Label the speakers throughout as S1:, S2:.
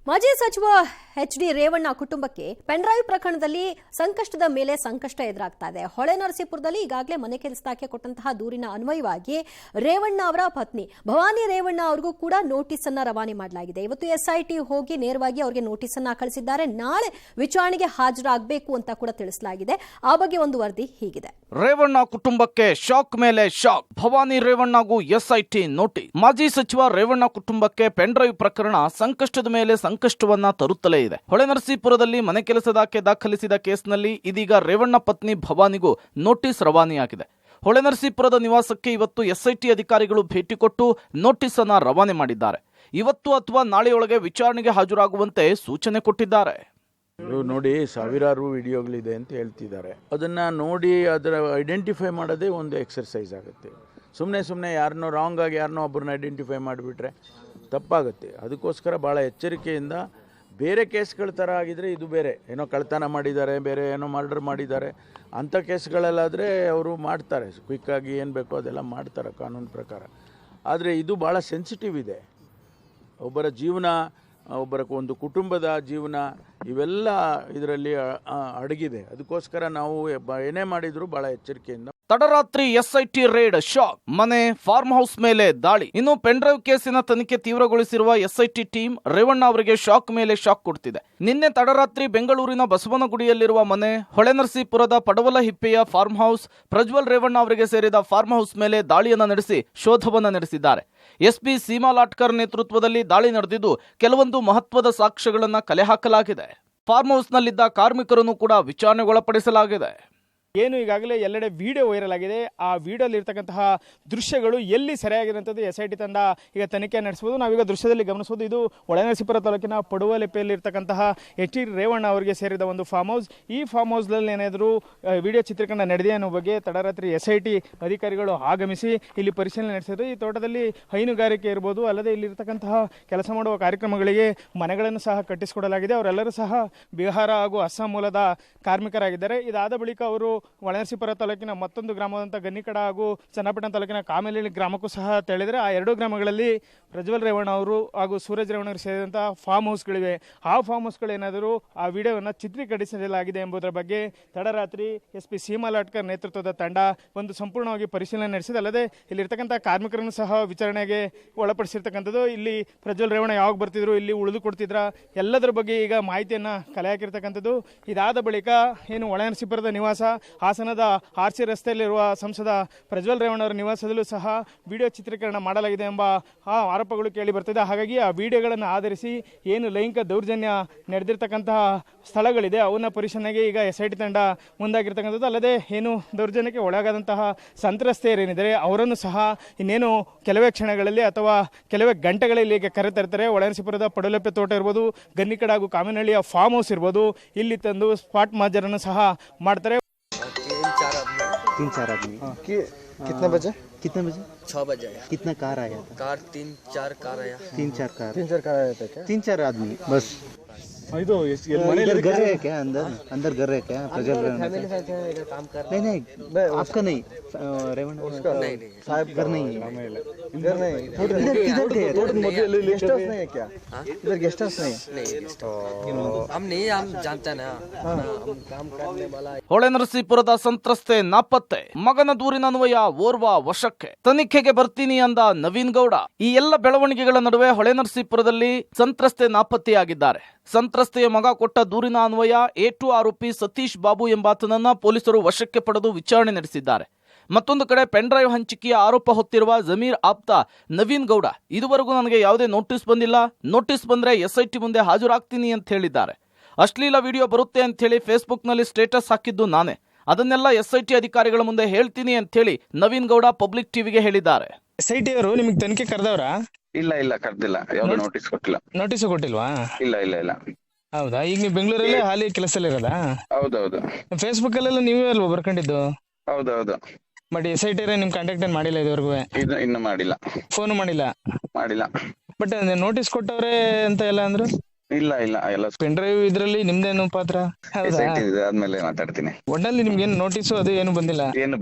S1: ಮಾಜಿ ಸಚಿವ ಎಚ್.ಡಿ. ರೇವಣ್ಣ ಕುಟುಂಬಕ್ಕೆ ಪೆನ್ಡ್ರೈವ್ ಪ್ರಕರಣದಲ್ಲಿ ಸಂಕಷ್ಟದ ಮೇಲೆ ಸಂಕಷ್ಟ ಎದುರಾಗ್ತಾ ಇದೆ. ಹೊಳೆನರಸೀಪುರದಲ್ಲಿ ಈಗಾಗಲೇ ಮನೆ ಕೆಲಸದಾಕೆ ಕೊಟ್ಟಂತಹ ದೂರಿನ ಅನ್ವಯವಾಗಿ ರೇವಣ್ಣ ಅವರ ಪತ್ನಿ ಭವಾನಿ ರೇವಣ್ಣ ಅವರಿಗೂ ಕೂಡ ನೋಟಿಸ್ ಅನ್ನ ರವಾನೆ ಮಾಡಲಾಗಿದೆ. ಇವತ್ತು ಎಸ್ಐಟಿ ಹೋಗಿ ನೇರವಾಗಿ ಅವರಿಗೆ ನೋಟಿಸ್ ಅನ್ನ ಕಳಿಸಿದ್ದಾರೆ. ನಾಳೆ ವಿಚಾರಣೆಗೆ ಹಾಜರಾಗಬೇಕು ಅಂತ ಕೂಡ ತಿಳಿಸಲಾಗಿದೆ. ಆ ಬಗ್ಗೆ ಒಂದು ವರದಿ ಹೀಗಿದೆ.
S2: ರೇವಣ್ಣ ಕುಟುಂಬಕ್ಕೆ ಶಾಕ್ ಮೇಲೆ ಶಾಕ್. ಭವಾನಿ ರೇವಣ್ಣಗೂ ಎಸ್ಐಟಿ ನೋಟಿಸ್. ಮಾಜಿ ಸಚಿವ ರೇವಣ್ಣ ಕುಟುಂಬಕ್ಕೆ ಪೆನ್ಡ್ರೈವ್ ಪ್ರಕರಣ ಸಂಕಷ್ಟದ ಮೇಲೆ ಸಂಕಷ್ಟವನ್ನ ತರುತ್ತಲೇ ಇದೆ. ಹೊಳೆನರಸೀಪುರದಲ್ಲಿ ಮನೆ ಕೆಲಸದಾಕೆ ದಾಖಲಿಸಿದ ಕೇಸ್ನಲ್ಲಿ ಇದೀಗ ರೇವಣ್ಣ ಪತ್ನಿ ಭವಾನಿಗೂ ನೋಟಿಸ್ ರವಾನೆಯಾಗಿದೆ. ಹೊಳೆನರಸೀಪುರದ ನಿವಾಸಕ್ಕೆ ಇವತ್ತು ಎಸ್ಐಟಿ ಅಧಿಕಾರಿಗಳು ಭೇಟಿ ಕೊಟ್ಟು ನೋಟಿಸ್ ಅನ್ನ ರವಾನೆ ಮಾಡಿದ್ದಾರೆ. ಇವತ್ತು ಅಥವಾ ನಾಳೆಯೊಳಗೆ ವಿಚಾರಣೆಗೆ ಹಾಜರಾಗುವಂತೆ ಸೂಚನೆ ಕೊಟ್ಟಿದ್ದಾರೆ.
S3: ನೋಡಿ, ಸಾವಿರಾರು ವಿಡಿಯೋಗಳಿದೆ ಅಂತ ಹೇಳ್ತಿದ್ದಾರೆ. ಅದನ್ನು ನೋಡಿ ಅದರ ಐಡೆಂಟಿಫೈ ಮಾಡೋದೇ ಒಂದು ಎಕ್ಸರ್ಸೈಸ್ ಆಗುತ್ತೆ. ಸುಮ್ಮನೆ ಯಾರನ್ನೋ ರಾಂಗ್ ಆಗಿ ಯಾರನ್ನೋ ಒಬ್ಬರನ್ನ ಐಡೆಂಟಿಫೈ ಮಾಡಿಬಿಟ್ರೆ ತಪ್ಪಾಗುತ್ತೆ. ಅದಕ್ಕೋಸ್ಕರ ಭಾಳ ಎಚ್ಚರಿಕೆಯಿಂದ, ಬೇರೆ ಕೇಸ್ಗಳ ಥರ ಆಗಿದ್ರೆ ಇದು ಬೇರೆ, ಏನೋ ಕಳ್ತನ ಮಾಡಿದ್ದಾರೆ, ಬೇರೆ ಏನೋ ಮರ್ಡರ್ ಮಾಡಿದ್ದಾರೆ, ಅಂಥ ಕೇಸ್ಗಳಲ್ಲಾದರೆ ಅವರು ಮಾಡ್ತಾರೆ, ಕ್ವಿಕ್ಕಾಗಿ ಏನು ಬೇಕೋ ಅದೆಲ್ಲ ಮಾಡ್ತಾರೆ ಕಾನೂನು ಪ್ರಕಾರ. ಆದರೆ ಇದು ಭಾಳ ಸೆನ್ಸಿಟಿವ್ ಇದೆ. ಒಬ್ಬರ ಜೀವನ, ಒಬ್ಬರ ಒಂದು ಕುಟುಂಬದ ಜೀವನ, ಇವೆಲ್ಲ ಇದರಲ್ಲಿ ಅಡಗಿದೆ. ಅದಕ್ಕೋಸ್ಕರ ನಾವು ಏನೇ ಮಾಡಿದರೂ ಭಾಳ ಎಚ್ಚರಿಕೆಯಿಂದ.
S2: ತಡರಾತ್ರಿ ಎಸ್ಐಟಿ ರೇಡ್, ಶಾಕ್. ಮನೆ, ಫಾರ್ಮ್ ಹೌಸ್ ಮೇಲೆ ದಾಳಿ. ಇನ್ನು ಪೆನ್ಡ್ರೈವ್ ಕೇಸಿನ ತನಿಖೆ ತೀವ್ರಗೊಳಿಸಿರುವ ಎಸ್ಐಟಿ ಟೀಮ್ ರೇವಣ್ಣ ಅವರಿಗೆ ಶಾಕ್ ಮೇಲೆ ಶಾಕ್ ಕೊಡ್ತಿದೆ. ನಿನ್ನೆ ತಡರಾತ್ರಿ ಬೆಂಗಳೂರಿನ ಬಸವನಗುಡಿಯಲ್ಲಿರುವ ಮನೆ, ಹೊಳೆನರಸೀಪುರದ ಪಡವಲಹಿಪ್ಪೆಯ ಫಾರ್ಮ್ ಹೌಸ್, ಪ್ರಜ್ವಲ್ ರೇವಣ್ಣ ಅವರಿಗೆ ಸೇರಿದ ಫಾರ್ಮ್ ಹೌಸ್ ಮೇಲೆ ದಾಳಿಯನ್ನ ನಡೆಸಿ ಶೋಧವನ್ನ ನಡೆಸಿದ್ದಾರೆ. ಎಸ್ಪಿ ಸೀಮಾ ಲಾಟ್ಕರ್ ನೇತೃತ್ವದಲ್ಲಿ ದಾಳಿ ನಡೆದಿದ್ದು ಕೆಲವೊಂದು ಮಹತ್ವದ ಸಾಕ್ಷ್ಯಗಳನ್ನ ಕಲೆ ಹಾಕಲಾಗಿದೆ. ಫಾರ್ಮ್ ಹೌಸ್ನಲ್ಲಿದ್ದ ಕಾರ್ಮಿಕರನ್ನು ಕೂಡ ವಿಚಾರಣೆಗೊಳಪಡಿಸಲಾಗಿದೆ.
S4: ಏನು ಈಗಾಗಲೇ ಎಲ್ಲೆಡೆ ವಿಡಿಯೋ ವೈರಲ್ ಆಗಿದೆ. ಆ ವಿಡಿಯೋಲಿ ಇರ್ತಕ್ಕಂತಹ ದೃಶ್ಯಗಳು ಎಲ್ಲಿ ಸೆರೆಯಾಗಿರುವಂಥದ್ದು ಎಸ್ಐಟಿ ತಂಡ ಈಗ ತನಿಖೆ ನಡೆಸಬಹುದು. ನಾವೀಗ ದೃಶ್ಯದಲ್ಲಿ ಗಮನಿಸಬಹುದು, ಇದು ಹೊಳೆನರಸೀಪುರ ತಾಲೂಕಿನ ಪಡುವಲೆಪ್ಪೆಯಲ್ಲಿ ಇರ್ತಕ್ಕಂತಹ ಎಚ್.ಡಿ. ರೇವಣ್ಣ ಅವರಿಗೆ ಸೇರಿದ ಒಂದು ಫಾರ್ಮ್ ಹೌಸ್. ಈ ಫಾರ್ಮ್ ಹೌಸ್ನಲ್ಲಿ ಏನಾದರೂ ವಿಡಿಯೋ ಚಿತ್ರೀಕರಣ ನಡೆದಿದೆ ಅನ್ನೋ ಬಗ್ಗೆ ತಡರಾತ್ರಿ ಎಸ್ಐಟಿ ಅಧಿಕಾರಿಗಳು ಆಗಮಿಸಿ ಇಲ್ಲಿ ಪರಿಶೀಲನೆ ನಡೆಸಿದ್ರು. ಈ ತೋಟದಲ್ಲಿ ಹೈನುಗಾರಿಕೆ ಇರ್ಬೋದು, ಅಲ್ಲದೆ ಇಲ್ಲಿರ್ತಕ್ಕಂತಹ ಕೆಲಸ ಮಾಡುವ ಕಾರ್ಯಕ್ರಮಗಳಿಗೆ ಮನೆಗಳನ್ನು ಸಹ ಕಟ್ಟಿಸಿಕೊಡಲಾಗಿದೆ. ಅವರೆಲ್ಲರೂ ಸಹ ಬಿಹಾರ ಹಾಗೂ ಅಸ್ಸಾಂ ಮೂಲದ ಕಾರ್ಮಿಕರಾಗಿದ್ದಾರೆ. ಇದಾದ ಬಳಿಕ ಅವರು ಹೊಳೆನರಸೀಪುರ ತಾಲೂಕಿನ ಮತ್ತೊಂದು ಗ್ರಾಮದಂತ ಗನ್ನಿಕಡ ಹಾಗೂ ಚನ್ನಪಟ್ಟಣ ತಾಲೂಕಿನ ಕಾಮೇಲಿ ಗ್ರಾಮಕ್ಕೂ ಸಹ ತೆರಳಿದರೆ ಆ ಎರಡೂ ಗ್ರಾಮಗಳಲ್ಲಿ ಪ್ರಜ್ವಲ್ ರೇವಣ್ಣ ಅವರು ಹಾಗೂ ಸೂರಜ್ ರೇವಣ್ಣ ಅವರು ಸೇರಿದಂತಹ ಫಾರ್ಮ್ ಹೌಸ್ಗಳಿವೆ. ಆ ಫಾರ್ಮ್ ಹೌಸ್ಗಳು ಏನಾದರೂ ಆ ವಿಡಿಯೋವನ್ನು ಚಿತ್ರೀಕರಿಸಲಾಗಿದೆ ಎಂಬುದರ ಬಗ್ಗೆ ತಡರಾತ್ರಿ ಎಸ್ಪಿ ಸೀಮಾ ಲಾಟ್ಕರ್ ನೇತೃತ್ವದ ತಂಡ ಒಂದು ಸಂಪೂರ್ಣವಾಗಿ ಪರಿಶೀಲನೆ ನಡೆಸಿದೆ. ಅಲ್ಲದೆ ಇಲ್ಲಿರ್ತಕ್ಕಂಥ ಕಾರ್ಮಿಕರನ್ನು ಸಹ ವಿಚಾರಣೆಗೆ ಒಳಪಡಿಸಿರ್ತಕ್ಕಂಥದ್ದು. ಇಲ್ಲಿ ಪ್ರಜ್ವಲ್ ರೇವಣ್ಣ ಯಾವಾಗ ಬರ್ತಿದ್ರು, ಇಲ್ಲಿ ಉಳಿದು ಕೊಡ್ತಿದ್ರ, ಎಲ್ಲದರ ಬಗ್ಗೆ ಈಗ ಮಾಹಿತಿಯನ್ನು ಕಲೆ ಹಾಕಿರ್ತಕ್ಕಂಥದ್ದು. ಇದಾದ ಬಳಿಕ ಏನು ಹೊಳೆನರಸೀಪುರದ ನಿವಾಸ, ಹಾಸನದ ಆರ್ಸಿ ರಸ್ತೆಯಲ್ಲಿರುವ ಸಂಸದ ಪ್ರಜ್ವಲ್ ರೇವಣ್ಣ ಅವರ ನಿವಾಸದಲ್ಲೂ ಸಹ ವಿಡಿಯೋ ಚಿತ್ರೀಕರಣ ಮಾಡಲಾಗಿದೆ ಎಂಬ ಆರೋಪಗಳು ಕೇಳಿ ಬರ್ತಿದೆ. ಹಾಗಾಗಿ ಆ ವಿಡಿಯೋಗಳನ್ನು ಆಧರಿಸಿ ಏನು ಲೈಂಗಿಕ ದೌರ್ಜನ್ಯ ನಡೆದಿರ್ತಕ್ಕಂತಹ ಸ್ಥಳಗಳಿದೆ ಅವನ್ನ ಪರಿಶೀಲನೆಗೆ ಈಗ ಎಸ್ಐಟಿ ತಂಡ ಮುಂದಾಗಿರ್ತಕ್ಕಂಥದ್ದು. ಅಲ್ಲದೆ ಏನು ದೌರ್ಜನ್ಯಕ್ಕೆ ಒಳಗಾದಂತಹ ಸಂತ್ರಸ್ತೆಯರೇನಿದ್ದಾರೆ ಅವರನ್ನು ಸಹ ಇನ್ನೇನು ಕೆಲವೇ ಕ್ಷಣಗಳಲ್ಲಿ ಅಥವಾ ಕೆಲವೇ ಗಂಟೆಗಳಲ್ಲಿ ಈಗ ಕರೆತರ್ತಾರೆ. ಹೊಳೆನರಸೀಪುರದ ಪಡುವಲೆಪ್ಪೆ ತೋಟ ಇರ್ಬೋದು, ಗನ್ನಿಕಡ ಹಾಗೂ ಕಾಮಿನಹಳ್ಳಿಯ ಫಾರ್ಮ್ ಹೌಸ್ ಇರ್ಬೋದು, ಇಲ್ಲಿ ತಂದು ಸ್ಪಾಟ್ ಮಾಜರನ್ನು ಸಹ ಮಾಡ್ತಾರೆ.
S5: 3-4 आदमी कितने बजे
S6: 6 बजे आया।
S5: कितना कार आया था?
S6: कार 3-4 कार आया।
S5: 3-4 कार आया था क्या? 3-4 आदमी बस। घर है क्या? अंदर घर है क्या?
S6: फैमिली साथ है, इधर काम कर रहे हैं।
S5: नहीं आपका नहीं, रेवण्ण उसका
S6: नहीं
S5: साहब घर नहीं है।
S3: इधर नहीं,
S5: किधर गए?
S3: गेस्ट हाउस नहीं है क्या?
S5: इधर गेस्ट हाउस नहीं।
S6: हम नहीं, हम जानते ना, हम काम करने वाला।
S2: ಹೊಳೆನರಸೀಪುರದ ಸಂತ್ರಸ್ತೆ ನಾಪತ್ತೆ. ಮಗನ ದೂರಿನ ಅನ್ವಯ ಓರ್ವ ವಶಕ್ಕೆ. ತನಿಖೆಗೆ ಬರ್ತೀನಿ ಅಂದ ನವೀನ್ ಗೌಡ. ಈ ಎಲ್ಲ ಬೆಳವಣಿಗೆಗಳ ನಡುವೆ ಹೊಳೆನರಸೀಪುರದಲ್ಲಿ ಸಂತ್ರಸ್ತೆ ನಾಪತ್ತೆಯಾಗಿದ್ದಾರೆ. ಸಂತ್ರಸ್ತೆಯ ಮಗ ಕೊಟ್ಟ ದೂರಿನ ಅನ್ವಯ A2 ಆರೋಪಿ ಸತೀಶ್ ಬಾಬು ಎಂಬಾತನನ್ನ ಪೊಲೀಸರು ವಶಕ್ಕೆ ಪಡೆದು ವಿಚಾರಣೆ ನಡೆಸಿದ್ದಾರೆ. ಮತ್ತೊಂದು ಕಡೆ ಪೆನ್ಡ್ರೈವ್ ಹಂಚಿಕೆಯ ಆರೋಪ ಹೊತ್ತಿರುವ ಜಮೀರ್ ಆಪ್ತ ನವೀನ್ ಗೌಡ, ಇದುವರೆಗೂ ನನಗೆ ಯಾವುದೇ ನೋಟಿಸ್ ಬಂದಿಲ್ಲ, ನೋಟಿಸ್ ಬಂದ್ರೆ ಎಸ್ಐಟಿ ಮುಂದೆ ಹಾಜರಾಗ್ತೀನಿ ಅಂತ ಹೇಳಿದ್ದಾರೆ. ಅಶ್ಲೀಲ ವಿಡಿಯೋ ಬರುತ್ತೆ ಅಂತ ಹೇಳಿ ಫೇಸ್ಬುಕ್ನಲ್ಲಿ ಸ್ಟೇಟಸ್ ಹಾಕಿದ್ದು ನಾನೇ, ಅದನ್ನೆಲ್ಲ ಎಸ್ಐಟಿ ಅಧಿಕಾರಿಗಳ ಮುಂದೆ ಹೇಳ್ತೀನಿ ಅಂತ ಹೇಳಿ ನವೀನ್ ಗೌಡ ಪಬ್ಲಿಕ್ ಟಿವಿಗೆ ಹೇಳಿದ್ದಾರೆ.
S4: ಎಸ್ಐಟಿ ಅವರು ನಿಮಗೆ ತನಿಖೆ ಕರೆದವರ?
S7: ಇಲ್ಲ ಕರ್ದಿಲ್ಲ, ಯಾವ್ದು ನೋಟಿಸ್ ಕೊಟ್ಟಿಲ್ಲ.
S4: ನೋಟಿಸ್ ಕೊಟ್ಟಿಲ್ವಾ?
S7: ಇಲ್ಲ.
S4: ಹೌದಾ? ಈಗ ನೀವು ಬೆಂಗಳೂರಲ್ಲಿ ಹಾಲಿ ಕೆಲಸದಲ್ಲಿ ಇರೋದಾ?
S7: ಹೌದೌದು.
S4: ಫೇಸ್ಬುಕ್ ಅಲ್ಲೆಲ್ಲ ನೀವೇ ಅಲ್ವಾ ಬರ್ಕೊಂಡಿದ್ದು?
S7: ಹೌದೌದು.
S4: ಬಟ್ ಎಸ್ಐಟಿ ನಿಮ್ ಕಾಂಟ್ಯಾಕ್ಟ್ ಏನ್ ಮಾಡಿಲ್ಲ ಇದುವರೆಗೂ?
S7: ಇನ್ನು ಮಾಡಿಲ್ಲ,
S4: ಫೋನ್ ಮಾಡಿಲ್ಲ. ಬಟ್ ನೋಟಿಸ್ ಕೊಟ್ಟವ್ರೆ ಅಂತ ಎಲ್ಲ ಅಂದ್ರು?
S7: ಇಲ್ಲ ಎಲ್ಲ
S4: ಪೆನ್ ಡ್ರೈವ್ ಇದ್ರಲ್ಲಿ ನಿಮ್ದೇನು ಪಾತ್ರ?
S7: ಆದ್ಮೇಲೆ ಮಾತಾಡ್ತೀನಿ.
S4: ಒಟ್ಟಲ್ಲಿ ನಿಮ್ಗೇನು ನೋಟಿಸು ಅದು ಏನು ಬಂದಿಲ್ಲ?
S7: ಇನ್ನು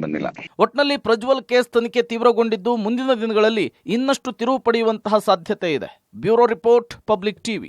S7: ಬಂದಿಲ್ಲ.
S2: ಒಟ್ನಲ್ಲಿ ಪ್ರಜ್ವಲ್ ಕೇಸ್ ತನಿಖೆ ತೀವ್ರಗೊಂಡಿದ್ದು ಮುಂದಿನ ದಿನಗಳಲ್ಲಿ ಇನ್ನಷ್ಟು ತಿರುವು ಪಡೆಯುವಂತಹ ಸಾಧ್ಯತೆ ಇದೆ. Bureau report, public TV.